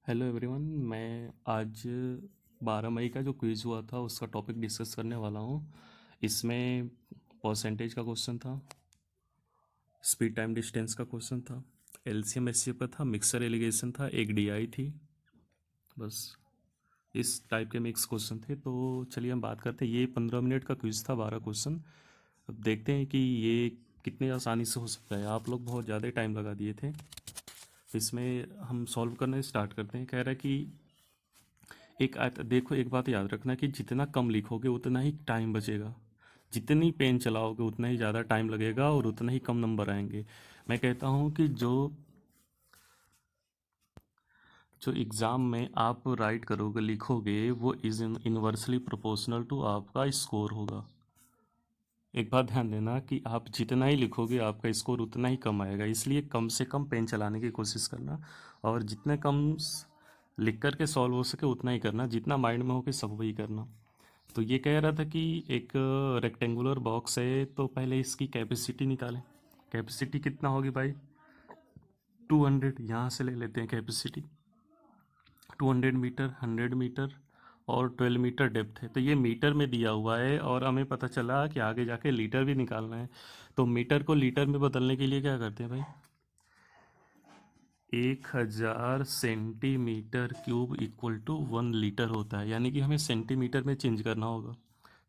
Hello everyone. मैं आज 12 मई का जो क्विज़ हुआ था उसका टॉपिक डिस्कस करने वाला हूँ। इसमें परसेंटेज का क्वेश्चन था, स्पीड टाइम डिस्टेंस का क्वेश्चन था, एलसीएम एचसीएफ का था, मिक्सर एलिगेशन था, एक डीआई थी। बस इस टाइप के मिक्स क्वेश्चन थे। तो चलिए हम बात करते हैं। ये 15 मिनट का क्विज़ था, 12 क्वेश्चन। अब देखते हैं कि ये कितने आसानी से हो सकता है। आप लोग बहुत ज़्यादा टाइम लगा दिए थे। इसमें हम सॉल्व करना स्टार्ट करते हैं। कह रहा है कि देखो, एक बात याद रखना कि जितना कम लिखोगे उतना ही टाइम बचेगा, जितनी पेन चलाओगे उतना ही ज़्यादा टाइम लगेगा और उतना ही कम नंबर आएंगे। मैं कहता हूँ कि जो जो एग्ज़ाम में आप राइट करोगे, लिखोगे, वो इज़ इनवर्सली प्रोपोर्शनल टू आपका स्कोर होगा। एक बात ध्यान देना कि आप जितना ही लिखोगे आपका स्कोर उतना ही कम आएगा, इसलिए कम से कम पेन चलाने की कोशिश करना और जितने कम लिख करके सॉल्व हो सके उतना ही करना, जितना माइंड में हो के सब वही करना। तो ये कह रहा था कि एक रेक्टेंगुलर बॉक्स है, तो पहले इसकी कैपेसिटी निकालें। कैपेसिटी कितना होगी भाई? 200। यहाँ से ले लेते हैं कैपेसिटी। 200 मीटर, 100 मीटर और 12 मीटर डेप्थ है। तो ये मीटर में दिया हुआ है और हमें पता चला कि आगे जाके लीटर भी निकालना है। तो मीटर को लीटर में बदलने के लिए क्या करते हैं भाई? 1000 centimetre cube equal to 1 litre होता है, यानी कि हमें सेंटीमीटर में चेंज करना होगा।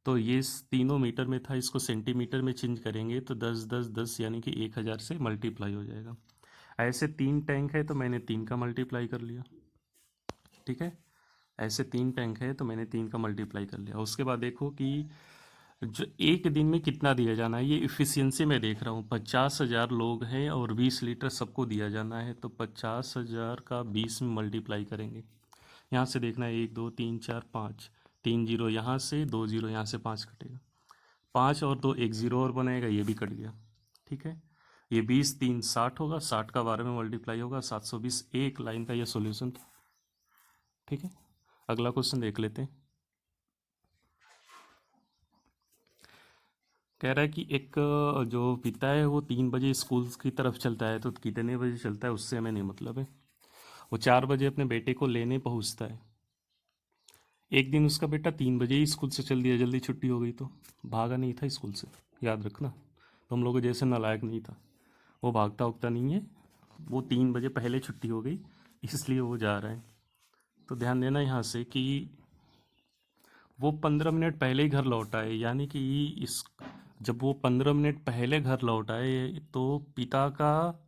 तो ये तीनों मीटर में था, इसको सेंटीमीटर में चेंज करेंगे तो 10 10 10 यानी कि 1000 से मल्टीप्लाई हो जाएगा। ऐसे 3 टैंक है तो मैंने 3 का मल्टीप्लाई कर लिया। ठीक है, ऐसे 3 टैंक है तो मैंने 3 का मल्टीप्लाई कर लिया। उसके बाद देखो कि जो एक दिन में कितना दिया जाना है, ये इफ़िशियंसी में देख रहा हूँ। 50,000 लोग हैं और 20 लीटर सबको दिया जाना है, तो 50,000 का 20 में मल्टीप्लाई करेंगे। यहाँ से देखना है, 1 2 3 4 5, 3 जीरो यहाँ से, 2 जीरो यहाँ से, 5 कटेगा। 5 और 2, एक ज़ीरो और बनेगा, ये भी कट गया। ठीक है, ये 20 3 60 होगा, 60 का 12 में मल्टीप्लाई होगा, 720। एक लाइन का ये सॉल्यूशन था। ठीक है, अगला क्वेश्चन देख लेते हैं। कह रहा है कि एक जो पिता है वो 3 बजे स्कूल की तरफ चलता है, तो कितने बजे चलता है उससे हमें नहीं मतलब है। वो 4 बजे अपने बेटे को लेने पहुंचता है। एक दिन उसका बेटा 3 बजे ही स्कूल से चल दिया, जल्दी छुट्टी हो गई, तो भागा नहीं था स्कूल से। याद रखना, तो हम लोगों जैसे नालायक नहीं था। वो भागता उगता नहीं है, वो 3 बजे पहले छुट्टी हो गई इसलिए वो जा रहा है। तो ध्यान देना यहाँ से कि वो 15 मिनट पहले ही घर लौट आए, यानी कि इस जब वो 15 मिनट पहले घर लौट आए तो पिता का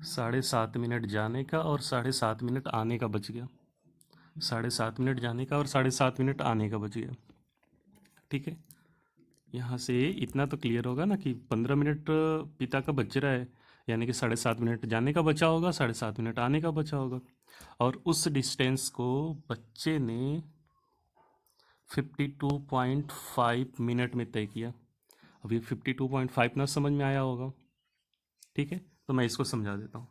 7.5 मिनट जाने का और 7.5 मिनट आने का बच गया। 7.5 मिनट जाने का और 7.5 मिनट आने का बच गया। ठीक है, यहाँ से इतना तो क्लियर होगा ना कि 15 मिनट पिता का बच रहा है, यानी कि 7.5 मिनट जाने का बचा होगा, 7.5 मिनट आने का बचा होगा। और उस डिस्टेंस को बच्चे ने 52.5 मिनट में तय किया। अभी 52.5 ना समझ में आया होगा। ठीक है, तो मैं इसको समझा देता हूँ।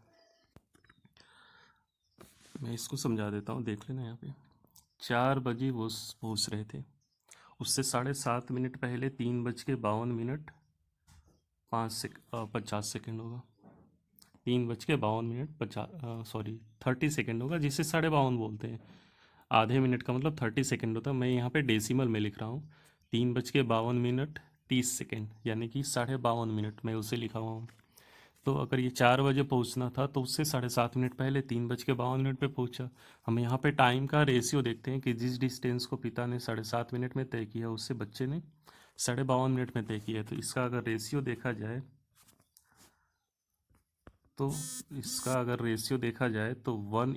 देख लेना यहाँ पे। 4 बजे वो पहुँच रहे थे, उससे 7.5 मिनट पहले 3 बज के 52 मिनट 50 सेकेंड होगा। 3 बज के 52 मिनट 30 सेकेंड होगा, जिसे 52.5 बोलते हैं। आधे मिनट का मतलब 30 सेकेंड होता है। मैं यहाँ पे डेसिमल में लिख रहा हूँ। 3 बज के 52 मिनट 30 सेकेंड, यानी कि 52.5 मिनट में उसे लिखा हुआ हूँ। तो अगर ये 4 बजे पहुँचना था तो उससे 7.5 मिनट पहले 3 बज के 52 मिनट पे पहुँचा। हम यहाँ पे टाइम का रेशियो देखते हैं कि जिस डिस्टेंस को पिता ने 7.5 मिनट में तय किया उससे बच्चे ने 52.5 मिनट में तय किया है। तो इसका अगर रेशियो देखा जाए तो इसका अगर रेशियो देखा जाए तो 1:,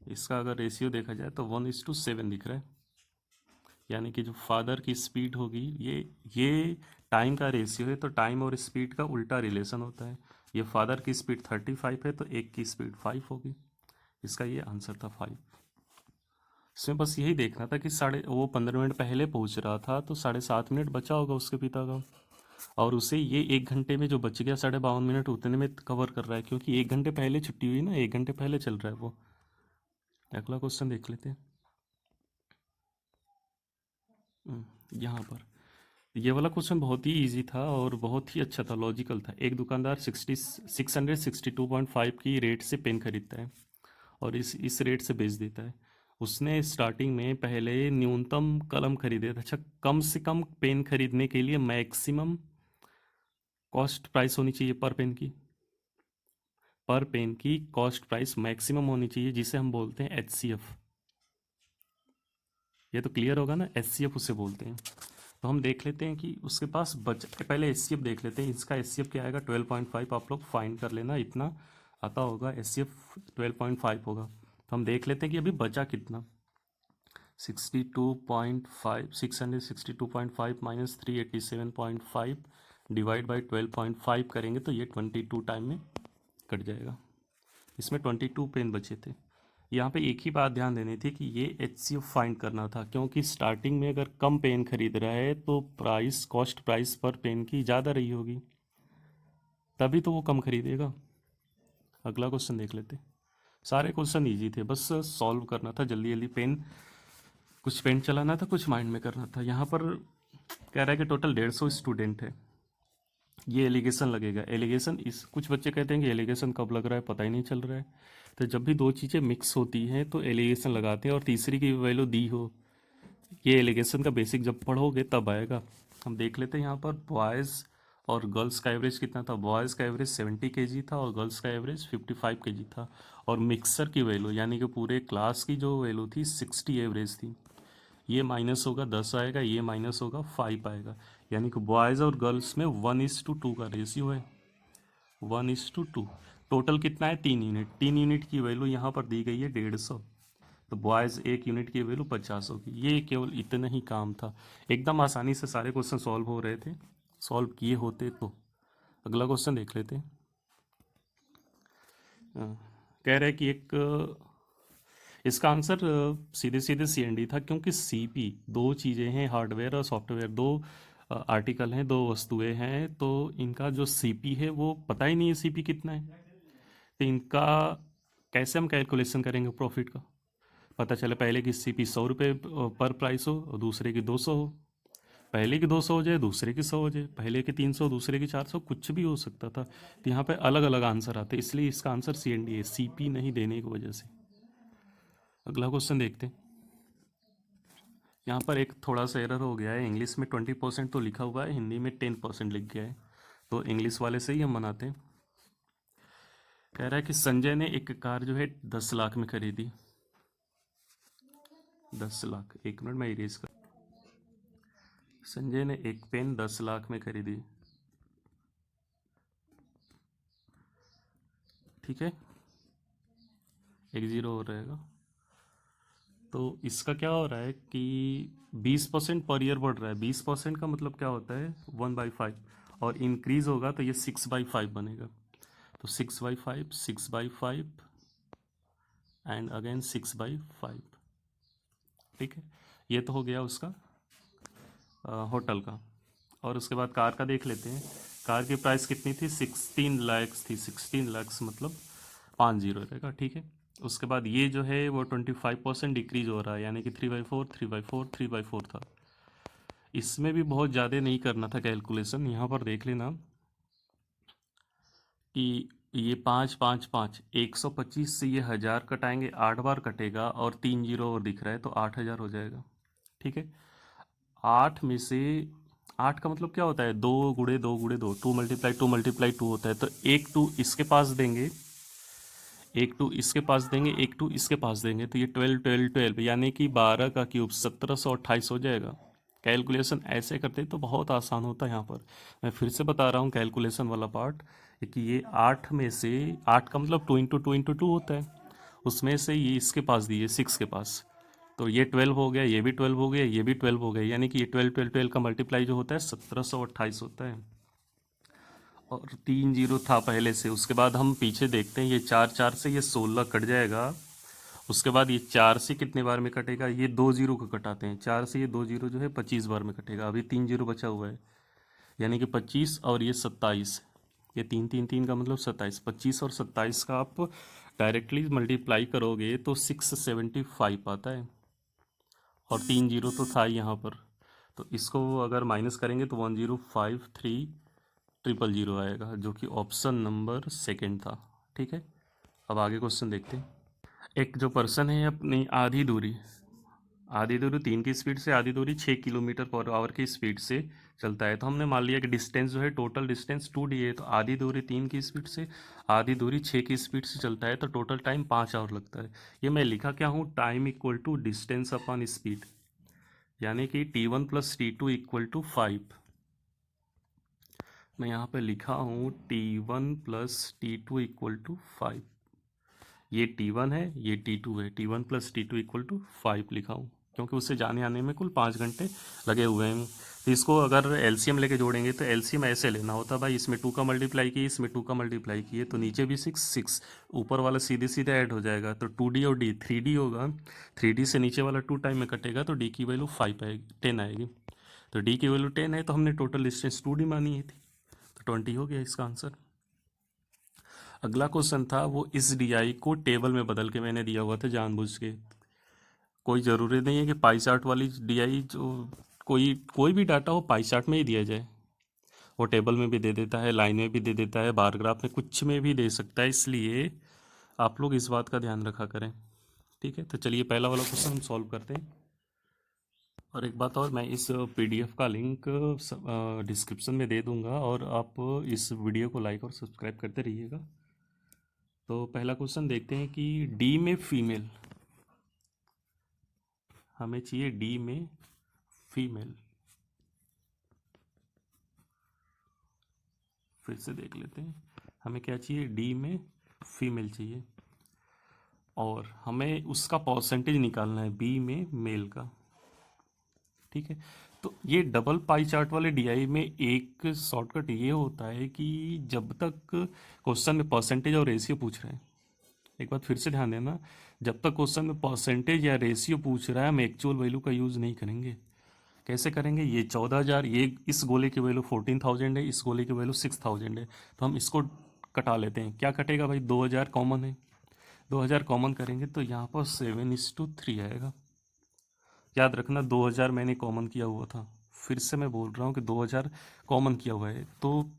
इसका अगर रेशियो देखा जाए तो 1:7 दिख रहा है। यानी कि जो फादर की स्पीड होगी, ये टाइम का रेशियो है, तो टाइम और स्पीड का उल्टा रिलेशन होता है। ये फादर की स्पीड 35 है तो एक की स्पीड 5 होगी। इसका ये आंसर था 5। इसमें बस यही देखना था कि वो 15 मिनट पहले पहुंच रहा था तो 7.5 मिनट बचा होगा उसके पिता का, और उसे ये 1 घंटे में जो बच गया 52.5 मिनट उतने में कवर कर रहा है, क्योंकि 1 घंटे पहले छुट्टी हुई ना, 1 घंटे पहले चल रहा है वो। अगला क्वेश्चन देख लेते हैं। यहाँ पर ये वाला क्वेश्चन बहुत ही इजी था और बहुत ही अच्छा था, लॉजिकल था। एक दुकानदार 662.5 की रेट से पेन खरीदता है और इस रेट से बेच देता है। उसने स्टार्टिंग में पहले न्यूनतम कलम खरीदे था। अच्छा, कम से कम पेन खरीदने के लिए मैक्सिमम कॉस्ट प्राइस होनी चाहिए पर पेन की। पर पेन की कॉस्ट प्राइस मैक्सिमम होनी चाहिए, जिसे हम बोलते हैं HCF। ये तो क्लियर होगा ना, HCF उसे बोलते हैं। तो हम देख लेते हैं कि उसके पास पहले HCF देख लेते हैं। इसका HCF क्या आएगा, 12.5। आप लोग फाइंड कर लेना, इतना आता होगा। HCF 12.5 होगा। तो हम देख लेते हैं कि अभी बचा कितना। 62.5 662.5 माइनस 387.5 डिवाइड बाई 12.5 करेंगे तो ये 22 टाइम में कट जाएगा। इसमें 22 पेन बचे थे। यहाँ पे एक ही बात ध्यान देनी थी कि ये HCF फाइंड करना था, क्योंकि स्टार्टिंग में अगर कम पेन खरीद रहा है तो कॉस्ट प्राइस पर पेन की ज़्यादा रही होगी, तभी तो वो कम खरीदेगा। अगला क्वेश्चन देख लेते। सारे क्वेश्चन इजी थे, बस सॉल्व करना था जल्दी जल्दी। कुछ पेन चलाना था, कुछ माइंड में करना था। यहाँ पर कह रहा है कि टोटल 150 स्टूडेंट है। ये एलिगेशन लगेगा। एलिगेशन इस कुछ बच्चे कहते हैं कि एलिगेशन कब लग रहा है पता ही नहीं चल रहा है। तो जब भी दो चीज़ें मिक्स होती हैं तो एलिगेशन लगाते हैं, और तीसरी की वैल्यू दी हो। ये एलिगेशन का बेसिक जब पढ़ोगे तब आएगा। हम देख लेते हैं यहाँ पर बॉयज़ और गर्ल्स का एवरेज कितना था। बॉयज़ का एवरेज 70 kg था और गर्ल्स का एवरेज 55 kg था। और मिक्सर की वैल्यू यानी कि पूरे क्लास की जो वैल्यू थी 60 एवरेज थी। ये माइनस होगा 10 आएगा, ये माइनस होगा 5 आएगा। यानी कि बॉयज़ और गर्ल्स में 1:2 का रेशियो है। 1:2। टोटल कितना है, 3 यूनिट। 3 यूनिट की वैल्यू यहाँ पर दी गई है 150। तो बॉयज़ 1 यूनिट की वैल्यू 50 होगी। ये केवल इतना ही काम था। एकदम आसानी से सारे क्वेश्चन सॉल्व हो रहे थे, सॉल्व किए होते तो। अगला क्वेश्चन देख लेते हैं। कह रहे हैं कि इसका आंसर सीधे सीधे CND था, क्योंकि CP दो चीज़ें हैं, हार्डवेयर और सॉफ्टवेयर। दो आर्टिकल हैं, दो वस्तुएं हैं, तो इनका जो CP है वो पता ही नहीं है CP कितना है। तो इनका कैसे हम कैलकुलेशन करेंगे प्रॉफिट का। पता चले पहले की CP 100 रुपये पर प्राइस हो और दूसरे की 200 हो। पहले की 200 हो जाए, दूसरे की 100 हो जाए। पहले की 300, दूसरे की 400, कुछ भी हो सकता था। तो यहाँ पे अलग अलग आंसर आते, इसलिए इसका आंसर CND है, CP नहीं देने की वजह से। अगला क्वेश्चन देखते हैं। यहाँ पर एक थोड़ा सा एरर हो गया है। इंग्लिश में 20% तो लिखा हुआ है, हिंदी में 10% लिख गया है। तो इंग्लिश वाले से ही हम बनाते हैं। कह रहा है कि संजय ने एक कार जो है 10 लाख में खरीदी। 10 लाख, एक मिनट में इरेज कर। संजय ने एक पेन 10 लाख में खरीदी, ठीक है, एक जीरो हो रहेगा। तो इसका क्या हो रहा है कि 20% पर ईयर बढ़ रहा है। 20% का मतलब क्या होता है, 1/5। और इंक्रीज होगा तो ये 6/5 बनेगा। तो 6/5, 6/5 एंड अगेन 6/5, ठीक है। ये तो हो गया उसका होटल का। और उसके बाद कार का देख लेते हैं। कार की प्राइस कितनी थी, 16 लाख थी। 16 लाख मतलब 5 जीरो रहेगा, ठीक है। उसके बाद ये जो है वो 25% डिक्रीज हो रहा है, यानी कि 3/4, 3/4, 3/4 था। इसमें भी बहुत ज़्यादा नहीं करना था कैलकुलेशन। यहाँ पर देख लेना कि ये 5 5 5 125 से ये 1000 कटाएंगे, 8 बार कटेगा और 3 जीरो और दिख रहा है तो 8000 हो जाएगा, ठीक है। 8 में से 8 का मतलब क्या होता है, 2 × 2 × 2, 2 × 2 होता है। तो एक 2 इसके पास देंगे, एक 2 इसके पास देंगे, एक 2 इसके पास देंगे, तो ये 12 12 12 यानी कि 12 का क्यूब 1728 हो जाएगा। कैलकुलेशन ऐसे करते तो बहुत आसान होता है। यहाँ पर मैं फिर से बता रहा हूँ कैलकुलेशन वाला पार्ट, कि ये 8 में से 8 का मतलब 2 × 2 × 2 होता है। उसमें से ये इसके पास दिए 6 के पास, तो ये 12 हो गया, ये भी 12 हो गया, ये भी 12 हो गया, यानी कि ये 12 12 12 का मल्टीप्लाई जो होता है 1728 होता है। और 3 जीरो था पहले से। उसके बाद हम पीछे देखते हैं, ये 4 4 से ये 16 कट जाएगा। उसके बाद ये 4 से कितने बार में कटेगा, ये 2 जीरो को कटाते हैं। 4 से ये 2 जीरो जो है 25 बार में कटेगा। अभी 3 जीरो बचा हुआ है, यानी कि 25 और ये 27। ये 3 3 3 का मतलब 27। 25 और 27 का आप डायरेक्टली मल्टीप्लाई करोगे तो 675 आता है। और 3 जीरो तो था यहाँ पर, तो इसको अगर माइनस करेंगे तो 1053 000 आएगा, जो कि ऑप्शन नंबर सेकंड था, ठीक है। अब आगे क्वेश्चन देखते हैं। एक जो पर्सन है अपनी आधी दूरी 3 की स्पीड से, आधी दूरी 6 किलोमीटर पर आवर की स्पीड से चलता है। तो हमने मान लिया कि डिस्टेंस जो है, टोटल डिस्टेंस 2D है। तो आधी दूरी 3 की स्पीड से, आधी दूरी 6 की स्पीड से चलता है, तो टोटल टाइम 5 आवर लगता है। ये मैं लिखा क्या हूँ, time equal to distance upon speed, यानी कि T1 plus T2 equal to 5। मैं यहाँ पे लिखा हूँ T1 plus T2 equal to 5। ये T1 है, ये T2 है। T1 plus T2 equal to 5 लिखा हूँ, क्योंकि उससे जाने आने में कुल 5 घंटे लगे हुए हैं। तो इसको अगर एलसीएम लेके जोड़ेंगे तो एलसीएम ऐसे लेना होता भाई, इसमें 2 का मल्टीप्लाई किए, इसमें 2 का मल्टीप्लाई किए, तो नीचे भी 6 ऊपर वाला सीधे सीधे ऐड हो जाएगा। तो 2D और D 3D होगा, 3D से नीचे वाला 2 टाइम में कटेगा, तो D की वैल्यू 5 आएगी, 10 आएगी। तो D की वैल्यू 10 है, तो हमने टोटल डिस्टेंस 2D मानी है थी, तो 20 हो गया इसका आंसर। अगला क्वेश्चन था, वो इस DI को टेबल में बदल के मैंने दिया हुआ था जानबूझ के। कोई ज़रूरी नहीं है कि पाई चार्ट वाली DI जो कोई कोई भी डाटा हो पाई चार्ट में ही दिया जाए, वो टेबल में भी दे देता है, लाइन में भी दे देता है, बार ग्राफ में, कुछ में भी दे सकता है। इसलिए आप लोग इस बात का ध्यान रखा करें, ठीक है। तो चलिए पहला वाला क्वेश्चन हम सॉल्व करते हैं। और एक बात और, मैं इस PDF का लिंक डिस्क्रिप्शन में दे दूंगा, और आप इस वीडियो को लाइक और सब्सक्राइब करते रहिएगा। तो पहला क्वेश्चन देखते हैं कि D में फीमेल, हमें चाहिए D में फीमेल। फिर से देख लेते हैं, हमें क्या चाहिए, D में फीमेल चाहिए, और हमें उसका परसेंटेज निकालना है B में मेल का, ठीक है। तो ये डबल पाई चार्ट वाले DI में एक शॉर्टकट ये होता है कि जब तक क्वेश्चन में परसेंटेज और रेशियो पूछ रहे हैं, एक बात फिर से ध्यान देना, जब तक क्वेश्चन में परसेंटेज या रेशियो पूछ रहा है, हम एक्चुअल वैल्यू का यूज़ नहीं करेंगे। कैसे करेंगे, ये 14,000, ये इस गोले की वैल्यू 14,000 है, इस गोले की वैल्यू 6,000 है, तो हम इसको कटा लेते हैं। क्या कटेगा भाई, 2,000 कॉमन है, 2,000 कॉमन करेंगे तो यहाँ पर 7:3 आएगा। याद रखना 2,000 मैंने कॉमन किया हुआ था, फिर से मैं बोल रहा हूँ कि 2,000 कॉमन किया हुआ है, तो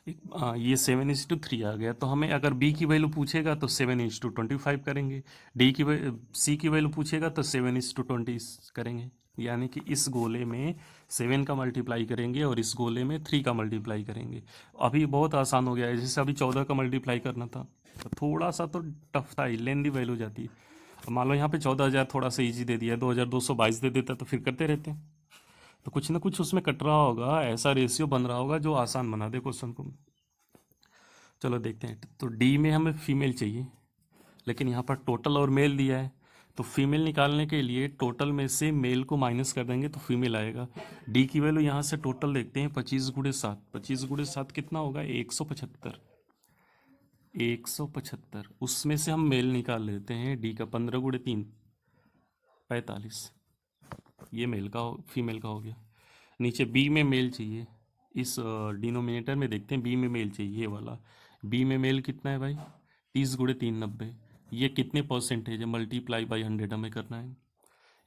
ये 7:3 आ गया। तो हमें अगर B की वैल्यू पूछेगा तो 7:25 करेंगे, C की वैल्यू पूछेगा तो 7:20 करेंगे, यानी कि इस गोले में 7 का मल्टीप्लाई करेंगे और इस गोले में 3 का मल्टीप्लाई करेंगे। अभी बहुत आसान हो गया है, जैसे अभी 14 का मल्टीप्लाई करना था, तो थोड़ा सा तो टफ था, लेंदी वैल्यू जाती। अब मान लो यहाँ पे 14,000 थोड़ा सा ईजी दे दिया, 2,222 दे देता तो फिर करते रहते। तो कुछ ना कुछ उसमें कट रहा होगा, ऐसा रेशियो बन रहा होगा जो आसान बना दे क्वेश्चन को। चलो देखते हैं। तो D में हमें फीमेल चाहिए, लेकिन यहाँ पर टोटल और मेल दिया है, तो फीमेल निकालने के लिए टोटल में से मेल को माइनस कर देंगे तो फीमेल आएगा। D की वैल्यू यहाँ से टोटल देखते हैं, 25 × 7, 25 × 7 कितना होगा, 175, 175। उसमें से हम मेल निकाल लेते हैं D का, 15 × 3 45, ये मेल का फीमेल का हो गया। नीचे B में मेल चाहिए, इस डिनोमिनेटर में देखते हैं B में मेल चाहिए, ये वाला B में मेल कितना है भाई, 30 × 3 90। ये कितने परसेंटेज है, मल्टीप्लाई बाई 100 हमें करना है।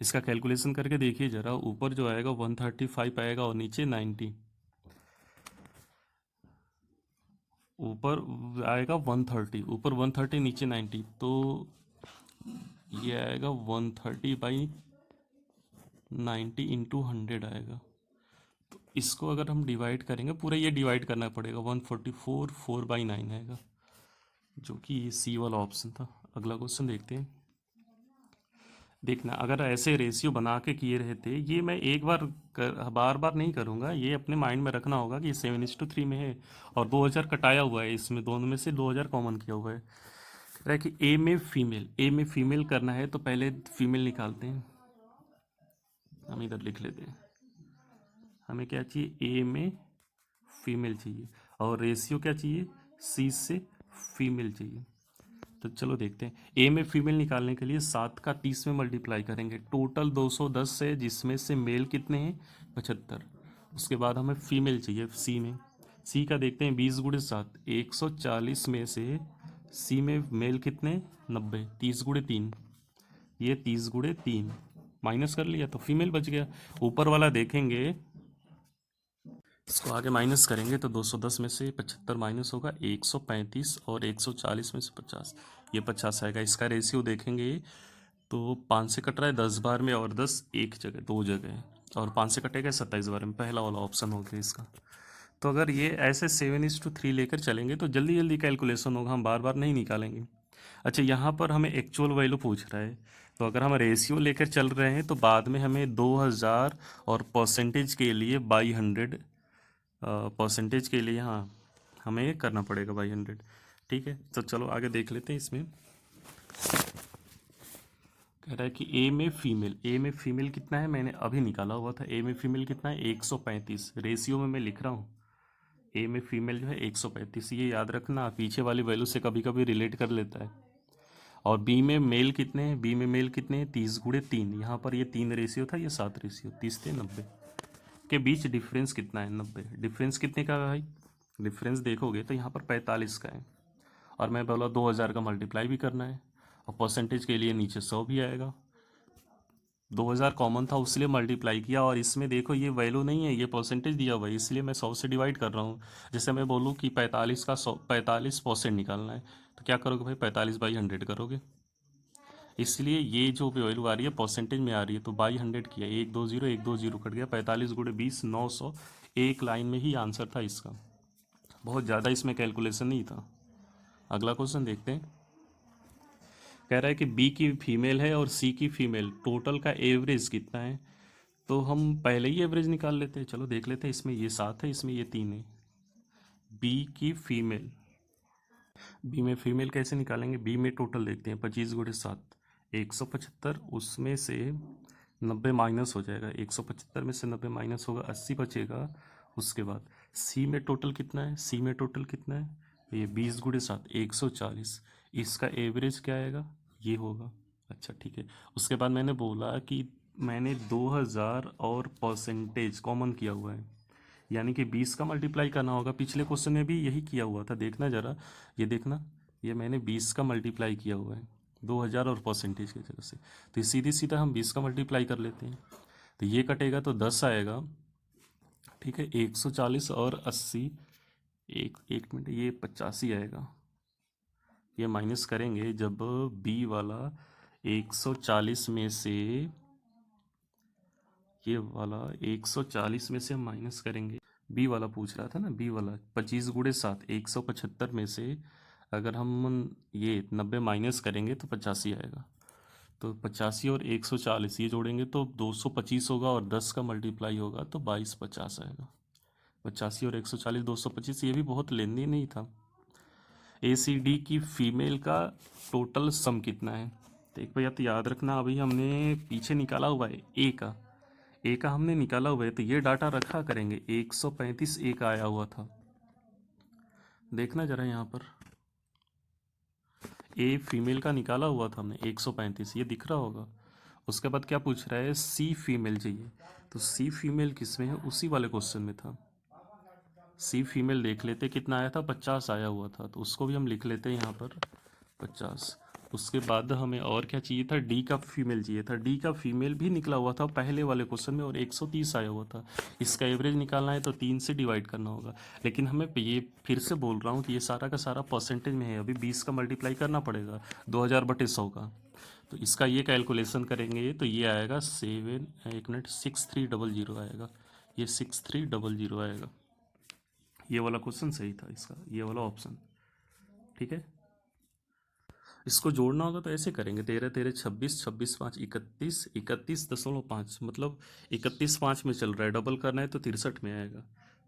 इसका कैलकुलेशन करके देखिए ज़रा, ऊपर जो आएगा 135 आएगा और नीचे 90, ऊपर आएगा 130, ऊपर 130 नीचे 90, तो ये आएगा 130/90 × 100 आएगा। तो इसको अगर हम डिवाइड करेंगे, पूरा ये डिवाइड करना पड़ेगा, 144 4/9 आएगा, जो कि C वाला ऑप्शन था। अगला क्वेश्चन देखते हैं। देखना, अगर ऐसे रेशियो बना के किए रहते, ये मैं एक बार बार बार नहीं करूँगा, ये अपने माइंड में रखना होगा कि 7:3 में है और 2,000 कटाया हुआ है, इसमें दोनों में से 2,000 कॉमन किया हुआ है। कह रहा है कि ए में फीमेल करना है, तो पहले फीमेल निकालते हैं, हम इधर लिख लेते हैं। हमें क्या चाहिए, A में फीमेल चाहिए, और रेशियो क्या चाहिए, C से फीमेल चाहिए। तो चलो देखते हैं। A में फीमेल निकालने के लिए 7 का 30 में मल्टीप्लाई करेंगे, टोटल 210 है, जिसमें से मेल कितने हैं, 75। उसके बाद हमें फीमेल चाहिए C में, C का देखते हैं, 20 × 7 140 में से C में मेल कितने, 90, 30 × 3, ये 30 × 3 माइनस कर लिया तो फीमेल बच गया। ऊपर वाला देखेंगे इसको आगे माइनस करेंगे तो 210 में से 75 माइनस होगा 135 और 140 में से 50, ये 50 आएगा। इसका रेशियो देखेंगे तो 5 से कट रहा है 10 बार में और 10 एक जगह, दो जगह है, और 5 से कटेगा 27 बार में, पहला वाला ऑप्शन हो गया इसका। तो अगर ये ऐसे 7:3 लेकर चलेंगे तो जल्दी जल्दी कैलकुलेशन होगा, हम बार बार नहीं निकालेंगे। अच्छा, यहाँ पर हमें एक्चुअल वैल्यू पूछ रहा है, तो अगर हम रेशियो लेकर चल रहे हैं तो बाद में हमें 2000 और परसेंटेज के लिए बाई 100, परसेंटेज के लिए हाँ हमें करना पड़ेगा बाई 100। ठीक है, तो चलो आगे देख लेते हैं। इसमें कह रहा है कि ए में फीमेल कितना है, मैंने अभी निकाला हुआ था। ए में फीमेल कितना है 135, रेशियो में मैं लिख रहा हूँ। ए में फीमेल जो है 135, ये याद रखना, पीछे वाली वैल्यू से कभी कभी रिलेट कर लेता है। और बी में मेल कितने हैं, बी में मेल कितने हैं 30/3, यहाँ पर ये 3 रेशियो था, ये 7 रेशियो, 30 से 90 के बीच डिफरेंस कितना है 90। डिफरेंस कितने का है भाई, डिफरेंस देखोगे तो यहाँ पर 45 का है, और मैं बोला 2000 का मल्टीप्लाई भी करना है, और परसेंटेज के लिए नीचे 100 भी आएगा। 2000 कॉमन था उसलिए मल्टीप्लाई किया, और इसमें देखो ये वैल्यू नहीं है, ये परसेंटेज दिया हुआ है, इसलिए मैं 100 से डिवाइड कर रहा हूँ। जैसे मैं बोलूँ कि 45 का 45% निकालना है, तो क्या करोगे भाई 45/100 करोगे, इसलिए ये जो वैल्यू आ रही है परसेंटेज में आ रही है, तो बाई 100 किया, 120 120 कट गया, 45 × 20 900, एक लाइन में ही आंसर था इसका, बहुत ज़्यादा इसमें कैलकुलेशन नहीं था। अगला क्वेश्चन देखते हैं। कह रहा है कि बी की फीमेल है और सी की फीमेल, टोटल का एवरेज कितना है, तो हम पहले ही एवरेज निकाल लेते हैं। चलो देख लेते हैं, इसमें ये 7 है, इसमें ये 3 है। बी की फीमेल, बी में फीमेल कैसे निकालेंगे, बी में टोटल देखते हैं, 25 × 7 175, उसमें से 90 माइनस हो जाएगा, 175 में से 90 माइनस होगा 80 बचेगा। उसके बाद सी में टोटल कितना है, सी में टोटल कितना है, ये 20 × 7 140, इसका एवरेज क्या आएगा, ये होगा। अच्छा ठीक है, उसके बाद मैंने बोला कि मैंने 2000 और परसेंटेज कॉमन किया हुआ है, यानी कि 20 का मल्टीप्लाई करना होगा। पिछले क्वेश्चन में भी यही किया हुआ था, देखना ज़रा, ये देखना, ये मैंने 20 का मल्टीप्लाई किया हुआ है 2000 और परसेंटेज की जगह से, तो सीधे सीधा हम 20 का मल्टीप्लाई कर लेते हैं, तो ये कटेगा तो 10 आएगा। ठीक है, 140 और 80, एक मिनट, ये 85 आएगा। ये माइनस करेंगे जब बी वाला 140 में से, ये वाला 140 में से हम माइनस करेंगे, बी वाला पूछ रहा था ना, बी वाला 25 × 7 175 में से अगर हम ये 90 माइनस करेंगे तो 85 आएगा, तो 85 और 140 ये जोड़ेंगे तो 225 होगा, और 10 का मल्टीप्लाई होगा तो 2250 आएगा। 85 और 140 225, ये भी बहुत लेंदी नहीं था। ए सी डी की फीमेल का टोटल सम कितना है, तो एक बार तो याद रखना, अभी हमने पीछे निकाला हुआ है ए का हमने निकाला हुआ है, तो ये डाटा रखा करेंगे। 135 ए का आया हुआ था, देखना जरा यहाँ पर, ए फीमेल का निकाला हुआ था हमने 135, ये दिख रहा होगा। उसके बाद क्या पूछ रहा है, सी फीमेल चाहिए, तो सी फीमेल किस में है, उसी वाले क्वेश्चन में था। सी फीमेल देख लेते कितना आया था, 50 आया हुआ था, तो उसको भी हम लिख लेते हैं यहाँ पर 50। उसके बाद हमें और क्या चाहिए था, डी का फीमेल चाहिए था, डी का फीमेल भी निकला हुआ था पहले वाले क्वेश्चन में, और 130 आया हुआ था। इसका एवरेज निकालना है तो 3 से डिवाइड करना होगा, लेकिन हमें ये फिर से बोल रहा हूँ कि ये सारा का सारा परसेंटेज में है, अभी 20 का मल्टीप्लाई करना पड़ेगा 2000/100 का, तो इसका ये कैलकुलेशन करेंगे तो ये आएगा 6300 आएगा, ये 6300 आएगा। ये वाला क्वेश्चन सही था इसका, ये वाला ऑप्शन। ठीक है, इसको जोड़ना होगा तो ऐसे करेंगे, 13 13 26, 26 5 31, 31.5, मतलब 31.5 में चल रहा है, डबल करना है तो 63 में आएगा,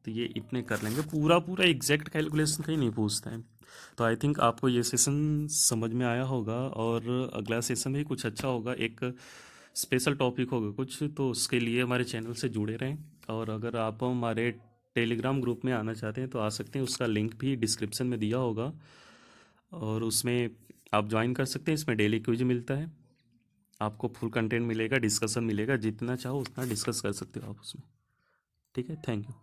तो ये इतने कर लेंगे। पूरा पूरा एग्जैक्ट कैलकुलेशन कहीं नहीं पूछता है। तो आई थिंक आपको ये सेशन समझ में आया होगा, और अगला सेशन भी कुछ अच्छा होगा, एक स्पेशल टॉपिक होगा कुछ, तो उसके लिए हमारे चैनल से जुड़े रहें। और अगर आप हमारे टेलीग्राम ग्रुप में आना चाहते हैं तो आ सकते हैं, उसका लिंक भी डिस्क्रिप्शन में दिया होगा, और उसमें आप ज्वाइन कर सकते हैं। इसमें डेली क्विज मिलता है, आपको फुल कंटेंट मिलेगा, डिस्कशन मिलेगा, जितना चाहो उतना डिस्कस कर सकते हो आप उसमें। ठीक है, थैंक यू।